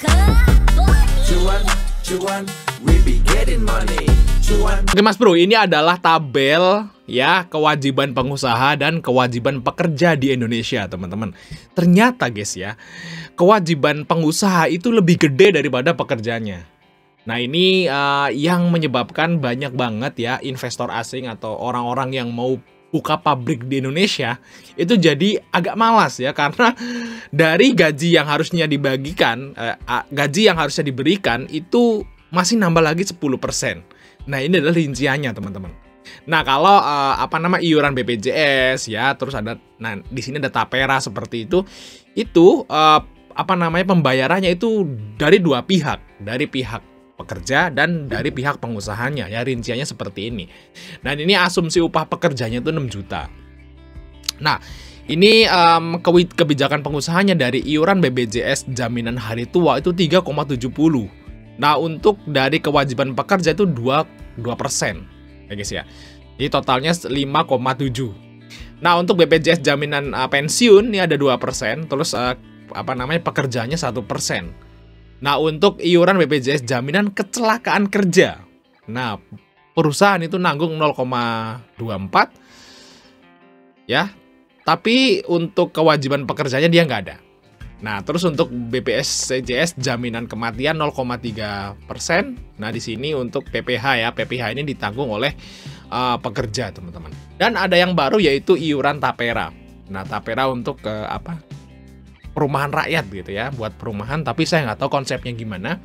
Cuan, cuan, we be getting money. Cuan. Oke Mas Bro, ini adalah tabel ya kewajiban pengusaha dan kewajiban pekerja di Indonesia, teman-teman. Ternyata guys ya, kewajiban pengusaha itu lebih gede daripada pekerjanya. Nah ini yang menyebabkan banyak banget ya investor asing atau orang-orang yang mau buka pabrik di Indonesia itu jadi agak malas ya, karena dari gaji yang harusnya dibagikan, gaji yang harusnya diberikan itu masih nambah lagi 10%. Nah ini adalah rinciannya teman-teman. Nah kalau iuran BPJS ya, terus ada, nah di sini ada tapera seperti itu pembayarannya itu dari dua pihak, dari pihak pekerja dan dari pihak pengusahanya ya, rinciannya seperti ini. Dan ini asumsi upah pekerjanya itu 6 juta. Nah ini kebijakan pengusahanya dari iuran BPJS jaminan hari tua itu 3,70. Nah untuk dari kewajiban pekerja itu 2% ya guys ya. Jadi totalnya 5,7. Nah untuk BPJS jaminan pensiun ini ada 2%, terus pekerjaannya 1%. Nah untuk iuran BPJS jaminan kecelakaan kerja, nah perusahaan itu nanggung 0,24 ya, tapi untuk kewajiban pekerjanya dia nggak ada. Nah terus untuk BPJS jaminan kematian 0,3%. Nah di sini untuk PPH ya, PPH ini ditanggung oleh pekerja teman-teman. Dan ada yang baru yaitu iuran tapera. Nah tapera untuk perumahan rakyat gitu ya, buat perumahan, tapi saya nggak tahu konsepnya gimana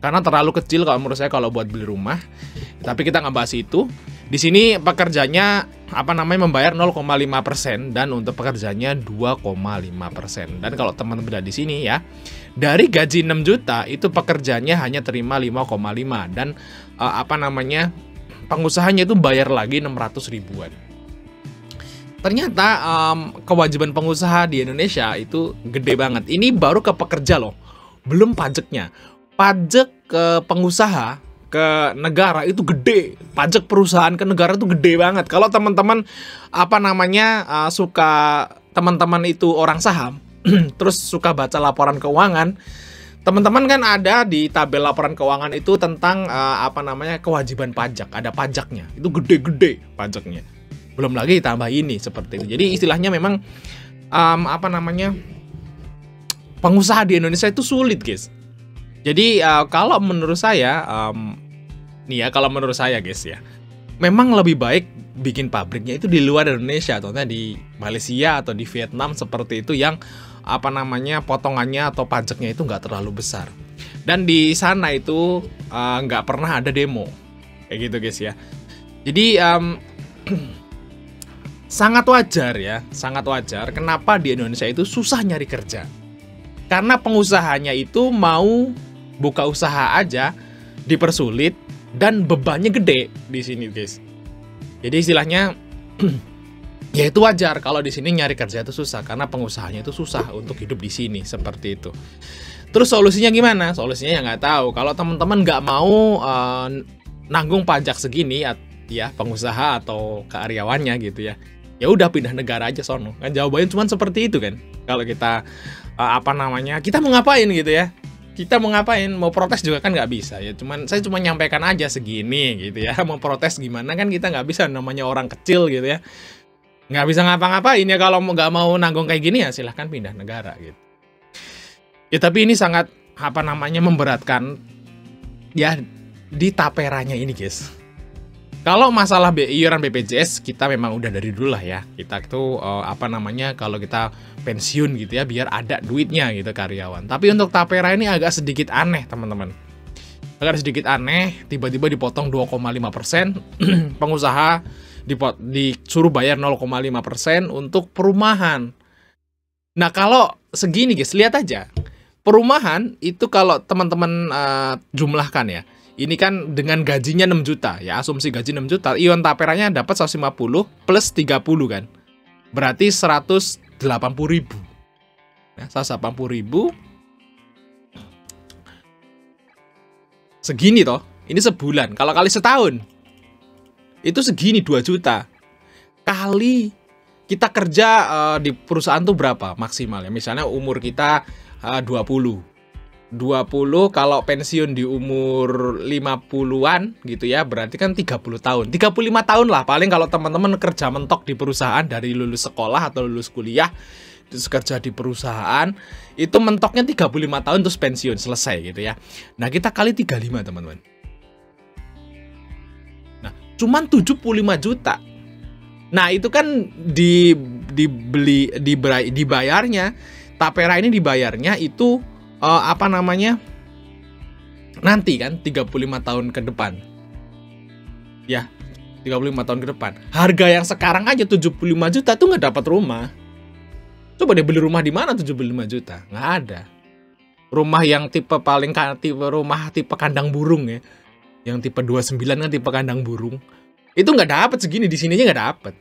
karena terlalu kecil kalau menurut saya kalau buat beli rumah. Tapi kita nggak bahas itu. Di sini pekerjanya membayar 0,5% dan untuk pekerjanya 2,5%. Dan kalau teman-teman lihat di sini ya, dari gaji 6 juta itu pekerjanya hanya terima 5,5 dan pengusahanya itu bayar lagi 600 ribuan. Ternyata kewajiban pengusaha di Indonesia itu gede banget. Ini baru ke pekerja loh, belum pajaknya. Pajak ke pengusaha, ke negara itu gede. Pajak perusahaan ke negara itu gede banget. Kalau teman-teman suka, teman-teman itu orang saham, terus suka baca laporan keuangan, teman-teman kan ada di tabel laporan keuangan itu tentang kewajiban pajak, ada pajaknya. Itu gede-gede pajaknya. Belum lagi tambah ini seperti itu. Jadi istilahnya memang pengusaha di Indonesia itu sulit guys. Jadi kalau menurut saya guys ya, memang lebih baik bikin pabriknya itu di luar Indonesia, contohnya di Malaysia atau di Vietnam seperti itu, yang potongannya atau pajaknya itu nggak terlalu besar. Dan di sana itu nggak pernah ada demo kayak gitu guys ya. Jadi sangat wajar ya, sangat wajar kenapa di Indonesia itu susah nyari kerja. Karena pengusahanya itu mau buka usaha aja dipersulit dan bebannya gede di sini, guys. Jadi istilahnya ya itu wajar kalau di sini nyari kerja itu susah karena pengusahanya itu susah untuk hidup di sini seperti itu. Terus solusinya gimana? Solusinya ya nggak tahu. Kalau teman-teman nggak mau nanggung pajak segini ya, pengusaha atau karyawannya gitu ya, ya udah pindah negara aja sono. Kan jawabannya cuma seperti itu kan. Kalau kita kita mau ngapain gitu ya? Kita mau ngapain? Mau protes juga kan nggak bisa ya. Saya cuma nyampaikan aja segini gitu ya. Mau protes gimana kan kita nggak bisa, namanya orang kecil gitu ya. Nggak bisa ngapa-ngapain ya. Kalau nggak mau nanggung kayak gini ya silahkan pindah negara gitu. Ya tapi ini sangat memberatkan ya di taperanya ini guys. Kalau masalah iuran BPJS kita memang udah dari dulu lah ya. Kita tuh kalau kita pensiun gitu ya biar ada duitnya gitu karyawan. Tapi untuk tapera ini agak sedikit aneh teman-teman. Agak sedikit aneh, tiba-tiba dipotong 2,5%, pengusaha disuruh bayar 0,5% untuk perumahan. Nah kalau segini guys, lihat aja. Perumahan itu kalau teman-teman jumlahkan ya. Ini kan dengan gajinya 6 juta ya, asumsi gaji 6 juta, iuran taperanya dapat 150 plus 30 kan. Berarti 180 ribu. Ya, 180 ribu. Segini toh, ini sebulan. Kalau kali setahun, itu segini 2 juta. Kali kita kerja di perusahaan tuh berapa maksimal ya. Misalnya umur kita 20. 20 kalau pensiun di umur 50-an gitu ya, berarti kan 30 tahun. 35 tahun lah paling kalau teman-teman kerja mentok di perusahaan dari lulus sekolah atau lulus kuliah, terus kerja di perusahaan, itu mentoknya 35 tahun terus pensiun, selesai gitu ya. Nah, kita kali 35, teman-teman. Nah, cuman 75 juta. Nah, itu kan dibayarnya, Tapera ini dibayarnya itu nanti kan 35 tahun ke depan. Ya, 35 tahun ke depan. Harga yang sekarang aja 75 juta tuh nggak dapat rumah. Coba deh beli rumah di mana 75 juta? Nggak ada. Rumah yang tipe tipe kandang burung ya. Yang tipe 29 kan tipe kandang burung. Itu nggak dapat segini, di sininya nggak dapat.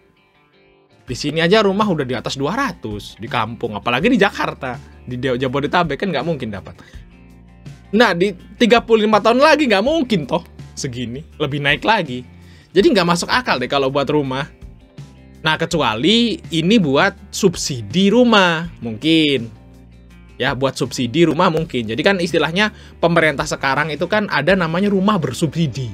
Di sini aja rumah udah di atas 200 di kampung, apalagi di Jakarta, di Jabodetabek kan nggak mungkin dapat. Nah, di 35 tahun lagi nggak mungkin toh segini, lebih naik lagi. Jadi nggak masuk akal deh kalau buat rumah. Nah, kecuali ini buat subsidi rumah, mungkin. Ya, buat subsidi rumah mungkin. Jadi kan istilahnya pemerintah sekarang itu kan ada namanya rumah bersubsidi.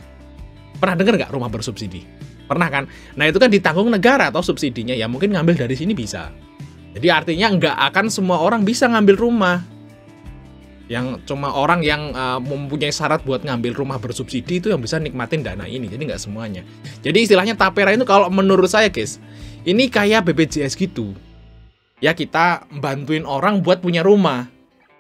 Pernah dengar nggak rumah bersubsidi? Pernah kan? Nah, itu kan ditanggung negara atau subsidinya, ya mungkin ngambil dari sini bisa. Jadi artinya nggak akan semua orang bisa ngambil rumah. Yang cuma orang yang mempunyai syarat buat ngambil rumah bersubsidi itu yang bisa nikmatin dana ini. Jadi nggak semuanya. Jadi istilahnya Tapera itu kalau menurut saya guys, ini kayak BPJS gitu. Ya, kita bantuin orang buat punya rumah.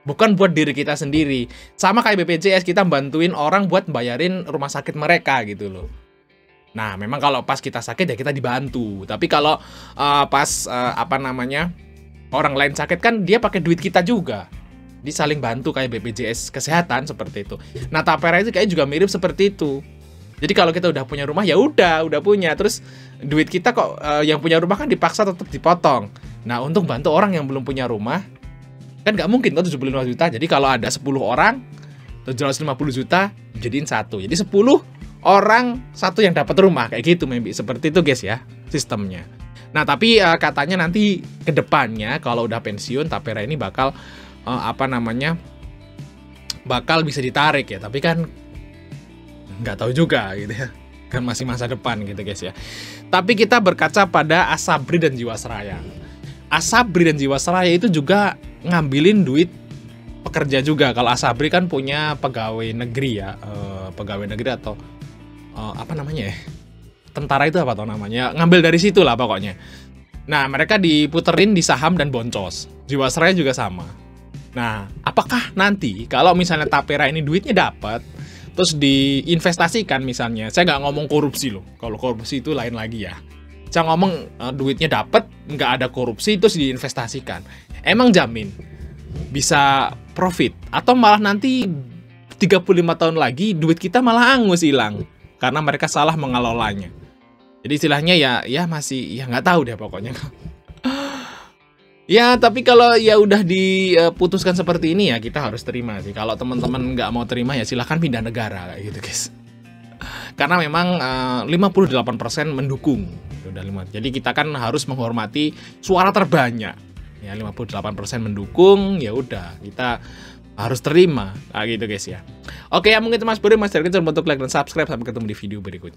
Bukan buat diri kita sendiri. Sama kayak BPJS, kita bantuin orang buat bayarin rumah sakit mereka gitu loh. Nah, memang kalau pas kita sakit ya kita dibantu. Tapi kalau orang lain sakit kan dia pakai duit kita juga. Dia saling bantu kayak BPJS kesehatan seperti itu. Nah, Tapera itu kayak juga mirip seperti itu. Jadi kalau kita udah punya rumah ya udah punya. Terus duit kita kok yang punya rumah kan dipaksa tetap dipotong. Nah, untuk bantu orang yang belum punya rumah kan nggak mungkin kan 75 juta. Jadi kalau ada 10 orang 750 juta jadiin satu. Jadi 10 orang satu yang dapat rumah kayak gitu, maybe seperti itu guys ya sistemnya. Nah, tapi katanya nanti ke depannya kalau udah pensiun Tapera ini bakal bakal bisa ditarik ya, tapi kan nggak tahu juga gitu ya, kan masih masa depan gitu guys ya. Tapi kita berkaca pada Asabri dan Jiwasraya. Asabri dan Jiwasraya itu juga ngambilin duit pekerja juga. Kalau Asabri kan punya pegawai negeri ya, pegawai negeri atau tentara itu apa tau namanya, ngambil dari situ lah pokoknya. Nah, mereka diputerin di saham dan boncos. Jiwasraya juga sama. Nah, apakah nanti kalau misalnya Tapera ini duitnya dapat terus diinvestasikan misalnya, saya nggak ngomong korupsi loh, kalau korupsi itu lain lagi ya. Saya ngomong duitnya dapat, nggak ada korupsi terus diinvestasikan, emang jamin bisa profit? Atau malah nanti 35 tahun lagi duit kita malah angus hilang karena mereka salah mengelolanya. Jadi istilahnya ya masih ya nggak tahu deh pokoknya. Ya, tapi kalau ya udah diputuskan seperti ini ya kita harus terima sih. Kalau teman-teman nggak mau terima ya silahkan pindah negara kayak gitu guys. Karena memang 58% mendukung. Jadi kita kan harus menghormati suara terbanyak. Ya 58% mendukung, ya udah kita harus terima kayak gitu guys ya. Oke, ya mungkin itu Mas Buri, Mas Darkin, untuk like dan subscribe. Sampai ketemu di video berikutnya.